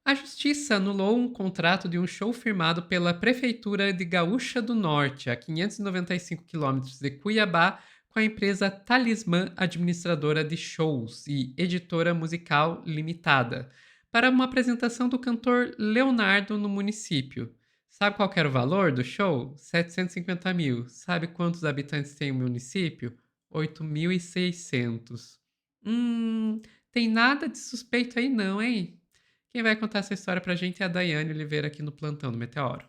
A justiça anulou um contrato de um show firmado pela Prefeitura de Gaúcha do Norte, a 595 quilômetros de Cuiabá, com a empresa Talismã Administradora de Shows e Editora Musical Limitada, para uma apresentação do cantor Leonardo no município. Sabe qual que era o valor do show? 750 mil. Sabe quantos habitantes tem o município? 8.600. Hum, tem nada de suspeito aí não, hein? Quem vai contar essa história pra gente é a Daiane Oliveira aqui no Plantão do Meteoro.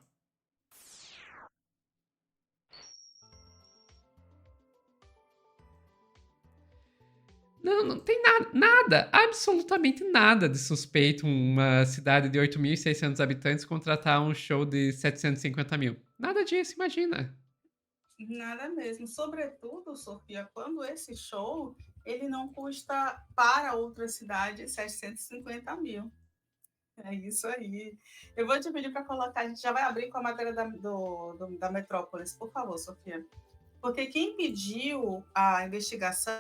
Não, não tem nada, absolutamente nada de suspeito uma cidade de 8.600 habitantes contratar um show de 750 mil. Nada disso, imagina. Nada mesmo. Sobretudo, Sofia, quando esse show ele não custa para outra cidade 750 mil. É isso aí. Eu vou te pedir para colocar, a gente já vai abrir com a matéria da Metrópolis, por favor, Sofia. Porque quem pediu a investigação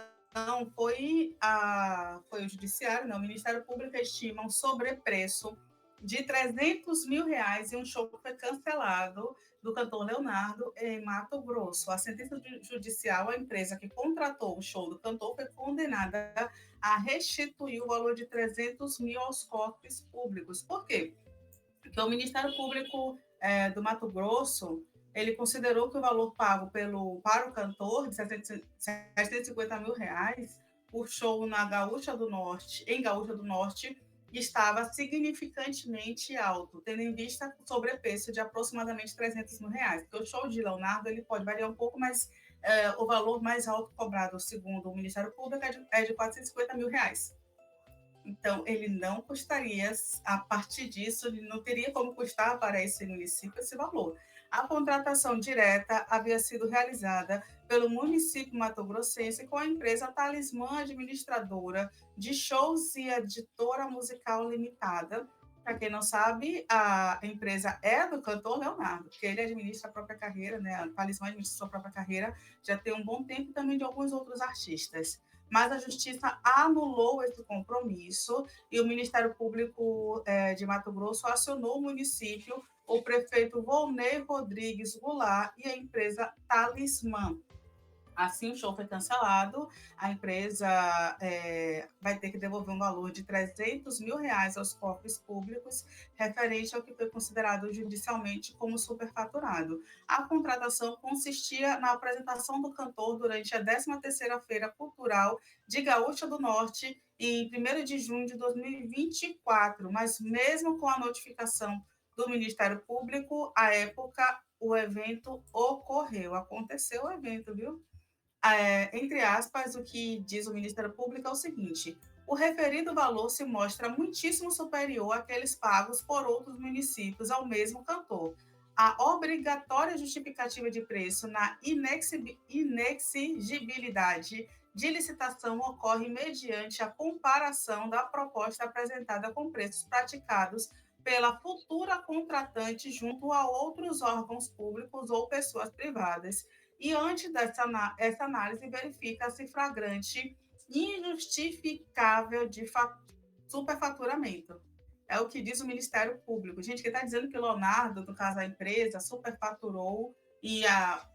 foi o Judiciário, né? O Ministério Público estima um sobrepreço de R$ 300 mil e um show que foi cancelado do cantor Leonardo em Mato Grosso. A sentença judicial, a empresa que contratou o show do cantor foi condenada a restituir o valor de 300 mil aos cofres públicos. Por quê? Porque o Ministério Público do Mato Grosso ele considerou que o valor pago para o cantor de R$ 750 mil por show na Gaúcha do Norte, em Gaúcha do Norte, estava significantemente alto, tendo em vista o sobrepreço de aproximadamente R$ 300 mil. Porque o show de Leonardo ele pode variar um pouco, mas o valor mais alto cobrado, segundo o Ministério Público, é de R$ 450 mil. Então, ele não custaria, a partir disso, ele não teria como custar para esse município esse valor. A contratação direta havia sido realizada pelo município mato-grossense com a empresa Talismã Administradora de Shows e Editora Musical Limitada. Para quem não sabe, a empresa é do cantor Leonardo, que ele administra a própria carreira, né? A Talismã administra a sua própria carreira já tem um bom tempo, também de alguns outros artistas, mas a Justiça anulou esse compromisso e o Ministério Público de Mato Grosso acionou o município, o prefeito Volney Rodrigues Goulart e a empresa Talismã. Assim, o show foi cancelado, a empresa vai ter que devolver um valor de R$ 300 mil aos cofres públicos, referente ao que foi considerado judicialmente como superfaturado. A contratação consistia na apresentação do cantor durante a 13ª Feira Cultural de Gaúcha do Norte, em 1º de junho de 2024, mas mesmo com a notificação do Ministério Público, à época, o evento aconteceu o evento, viu? Entre aspas, o que diz o Ministério Público é o seguinte: o referido valor se mostra muitíssimo superior àqueles pagos por outros municípios ao mesmo cantor. A obrigatória justificativa de preço na inexigibilidade de licitação ocorre mediante a comparação da proposta apresentada com preços praticados pela futura contratante junto a outros órgãos públicos ou pessoas privadas e antes essa análise verifica-se flagrante injustificável de superfaturamento. É o que diz o Ministério Público. Gente, que está dizendo que o Leonardo, no caso a empresa, superfaturou e a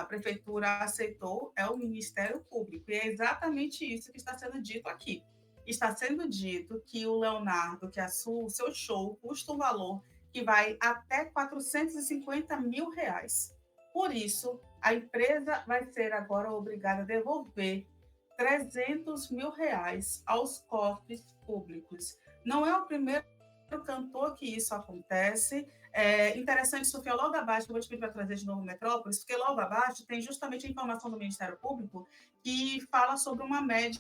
prefeitura aceitou, é o Ministério Público. E é exatamente isso que está sendo dito aqui. Está sendo dito que o Leonardo, que o seu show custa um valor que vai até R$ 450 mil. Por isso, a empresa vai ser agora obrigada a devolver R$ 300 mil aos cofres públicos. Não é o primeiro cantor que isso acontece. É interessante, Sofia, logo abaixo, eu vou te pedir para trazer de novo o Metrópolis, porque logo abaixo tem justamente a informação do Ministério Público que fala sobre uma média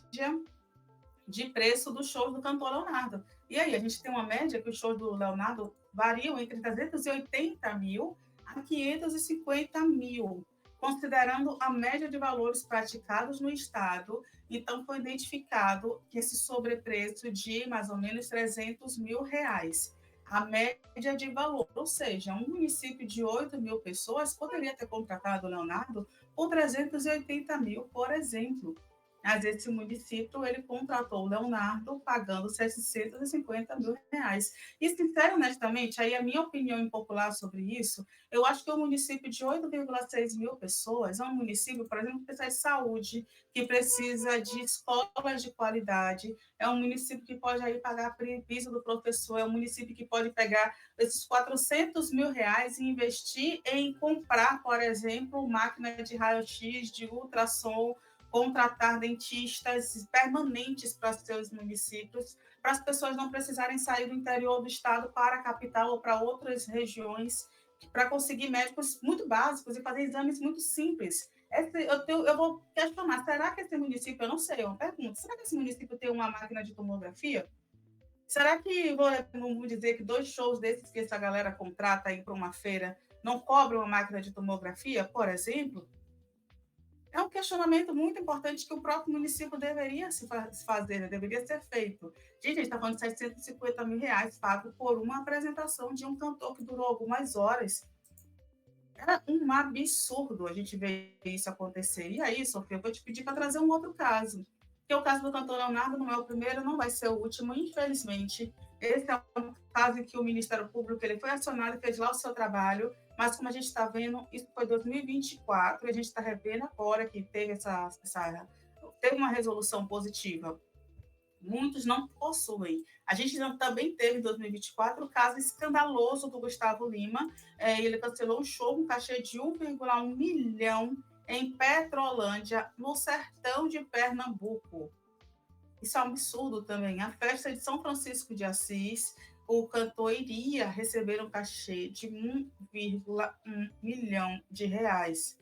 de preço dos shows do cantor Leonardo. E aí, a gente tem uma média que os shows do Leonardo variam entre 380 mil a 550 mil, considerando a média de valores praticados no Estado. Então, foi identificado que esse sobrepreço de mais ou menos R$ 300 mil, a média de valor, ou seja, um município de 8 mil pessoas poderia ter contratado o Leonardo por 380 mil, por exemplo. Mas esse município, ele contratou o Leonardo pagando R$ 750 mil. E, sincero, honestamente, aí a minha opinião impopular sobre isso, eu acho que o município de 8,6 mil pessoas é um município, por exemplo, que precisa de saúde, que precisa de escolas de qualidade, é um município que pode aí pagar piso do professor, é um município que pode pegar esses R$ 400 mil e investir em comprar, por exemplo, máquina de raio-x, de ultrassom, contratar dentistas permanentes para seus municípios, para as pessoas não precisarem sair do interior do estado para a capital ou para outras regiões, para conseguir médicos muito básicos e fazer exames muito simples. Eu vou questionar, será que esse município, eu não sei, é uma pergunta, será que esse município tem uma máquina de tomografia? Será que, vamos dizer que 2 shows desses que essa galera contrata aí para uma feira não cobram uma máquina de tomografia, por exemplo? É um questionamento muito importante que o próprio município deveria se fazer, né? Deveria ser feito. Gente, a gente está falando de R$ 750 mil pago por uma apresentação de um cantor que durou algumas horas. Era um absurdo a gente ver isso acontecer. E aí, Sofia, eu vou te pedir para trazer um outro caso. Porque o caso do cantor Leonardo não é o primeiro, não vai ser o último, infelizmente. Esse é um caso em que o Ministério Público ele foi acionado e fez lá o seu trabalho, mas como a gente está vendo, isso foi 2024, e a gente está revendo agora que teve uma resolução positiva. Muitos não possuem. A gente também teve em 2024 o caso escandaloso do Gustavo Lima. Ele cancelou um show com cachê de 1,1 milhão em Petrolândia, no sertão de Pernambuco. Isso é um absurdo também. A festa de São Francisco de Assis, o cantor iria receber um cachê de 1,1 milhão de reais.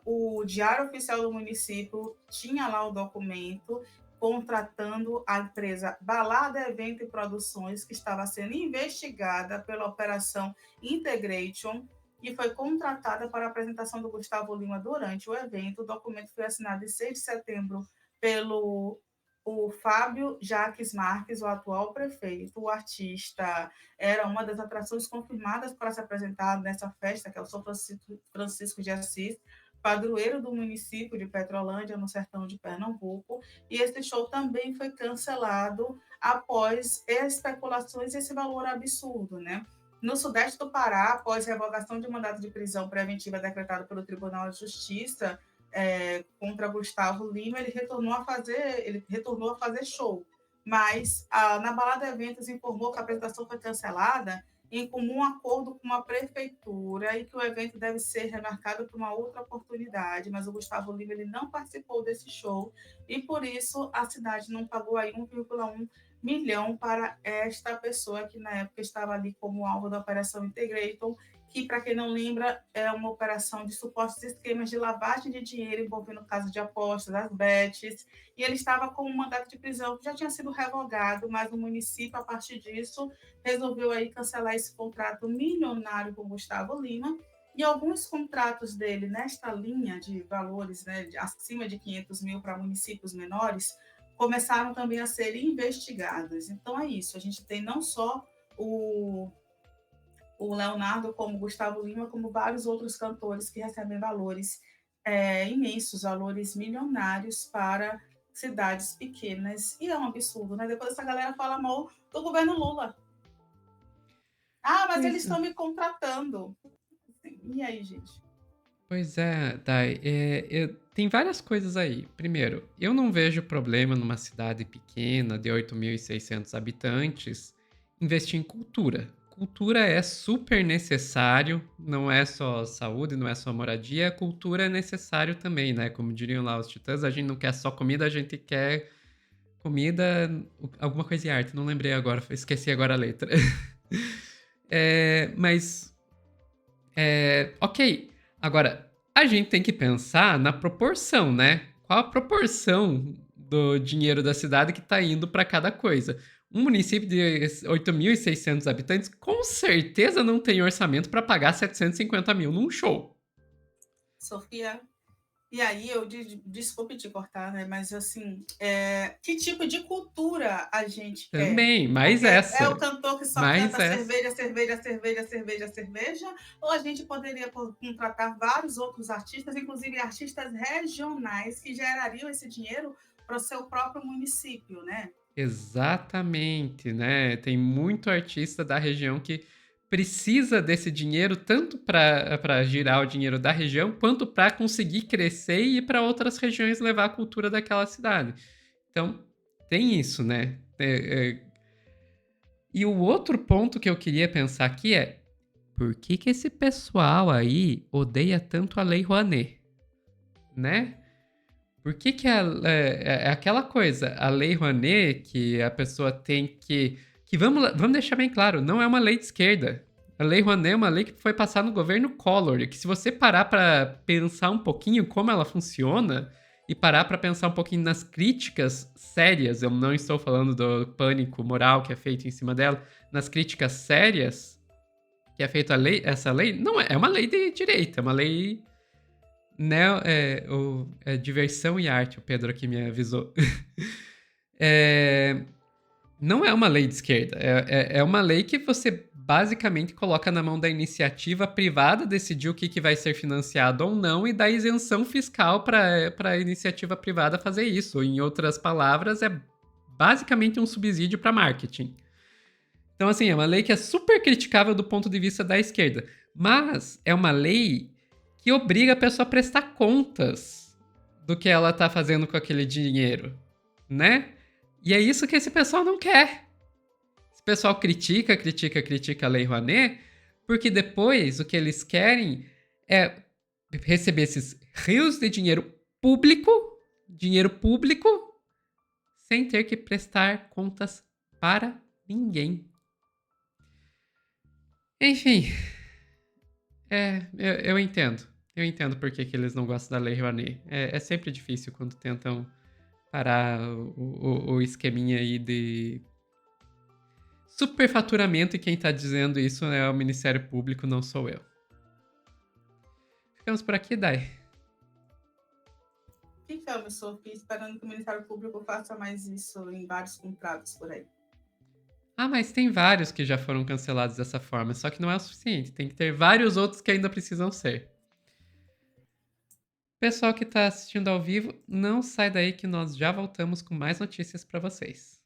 O Diário Oficial do Município tinha lá o documento contratando a empresa Balada Evento e Produções, que estava sendo investigada pela Operação Integration, e foi contratada para a apresentação do Gustavo Lima durante o evento. O documento foi assinado em 6 de setembro pelo Fábio Jacques Marques, o atual prefeito. O artista era uma das atrações confirmadas para se apresentar nessa festa, que é o São Francisco de Assis, padroeiro do município de Petrolândia, no sertão de Pernambuco, e esse show também foi cancelado após especulações e esse valor absurdo, né? No sudeste do Pará, após revogação de mandado de prisão preventiva decretado pelo Tribunal de Justiça contra Gustavo Lima, ele retornou a fazer show. Mas na Balada Eventos informou que a apresentação foi cancelada em comum acordo com a prefeitura e que o evento deve ser remarcado para uma outra oportunidade, mas o Gustavo Lima ele não participou desse show e por isso a cidade não pagou aí 1,1 milhão para esta pessoa que na época estava ali como alvo da Operação Integrator, que, para quem não lembra, é uma operação de supostos esquemas de lavagem de dinheiro envolvendo casos de apostas, as bets, e ele estava com um mandato de prisão que já tinha sido revogado, mas o município, a partir disso, resolveu aí cancelar esse contrato milionário com Gustavo Lima, e alguns contratos dele nesta linha de valores, né, acima de 500 mil para municípios menores, começaram também a ser investigados. Então é isso, a gente tem não só o Leonardo, como o Gustavo Lima, como vários outros cantores que recebem valores imensos, valores milionários para cidades pequenas. E é um absurdo, né? Depois essa galera fala mal do governo Lula. Ah, mas eles Pois é. estão me contratando. E aí, gente? Pois é, Dai, tem várias coisas aí. Primeiro, eu não vejo problema numa cidade pequena de 8.600 habitantes investir em cultura. Cultura é super necessário, não é só saúde, não é só moradia, cultura é necessário também, né? Como diriam lá os titãs, a gente não quer só comida, a gente quer comida, alguma coisa de arte, não lembrei agora, esqueci agora a letra. Mas ok. Agora, a gente tem que pensar na proporção, né? Qual a proporção do dinheiro da cidade que tá indo para cada coisa? Um município de 8.600 habitantes com certeza não tem orçamento para pagar 750 mil num show. Sofia? E aí desculpe te cortar, né? Mas assim, que tipo de cultura a gente quer? Também, mais Porque é o essa. cantor que só Mais canta essa. cerveja, cerveja, cerveja, cerveja, cerveja, ou a gente poderia contratar vários outros artistas, inclusive artistas regionais, que gerariam esse dinheiro para o seu próprio município, né? Exatamente, né? Tem muito artista da região que precisa desse dinheiro tanto para girar o dinheiro da região, quanto para conseguir crescer e ir para outras regiões levar a cultura daquela cidade. Então, tem isso, né? E o outro ponto que eu queria pensar aqui é por que que esse pessoal aí odeia tanto a Lei Rouanet, né? Por que que é aquela coisa, a Lei Rouanet, que a pessoa tem que vamos deixar bem claro, não é uma lei de esquerda. A Lei Rouanet é uma lei que foi passada no governo Collor, e que se você parar para pensar um pouquinho como ela funciona e parar para pensar um pouquinho nas críticas sérias, eu não estou falando do pânico moral que é feito em cima dela, nas críticas sérias que é feita essa lei, não é uma lei de direita, é uma lei diversão e arte, o Pedro aqui me avisou. É, não é uma lei de esquerda, é uma lei que você basicamente coloca na mão da iniciativa privada decidir o que vai ser financiado ou não e dá isenção fiscal para a iniciativa privada fazer isso. Em outras palavras, é basicamente um subsídio para marketing. Então, assim, é uma lei que é super criticável do ponto de vista da esquerda, mas é uma lei que obriga a pessoa a prestar contas do que ela tá fazendo com aquele dinheiro, né? E é isso que esse pessoal não quer. Esse pessoal critica a Lei Rouanet, porque depois o que eles querem é receber esses rios de dinheiro público, sem ter que prestar contas para ninguém. Enfim, eu entendo. Eu entendo por que eles não gostam da Lei Rouanet. É sempre difícil quando tentam parar o esqueminha aí de superfaturamento e quem tá dizendo isso é o Ministério Público, não sou eu. Ficamos por aqui, Dai. Ficamos, Sophie, esperando que o Ministério Público faça mais isso em vários contratos por aí. Ah, mas tem vários que já foram cancelados dessa forma, só que não é o suficiente. Tem que ter vários outros que ainda precisam ser. Pessoal que está assistindo ao vivo, não sai daí que nós já voltamos com mais notícias para vocês.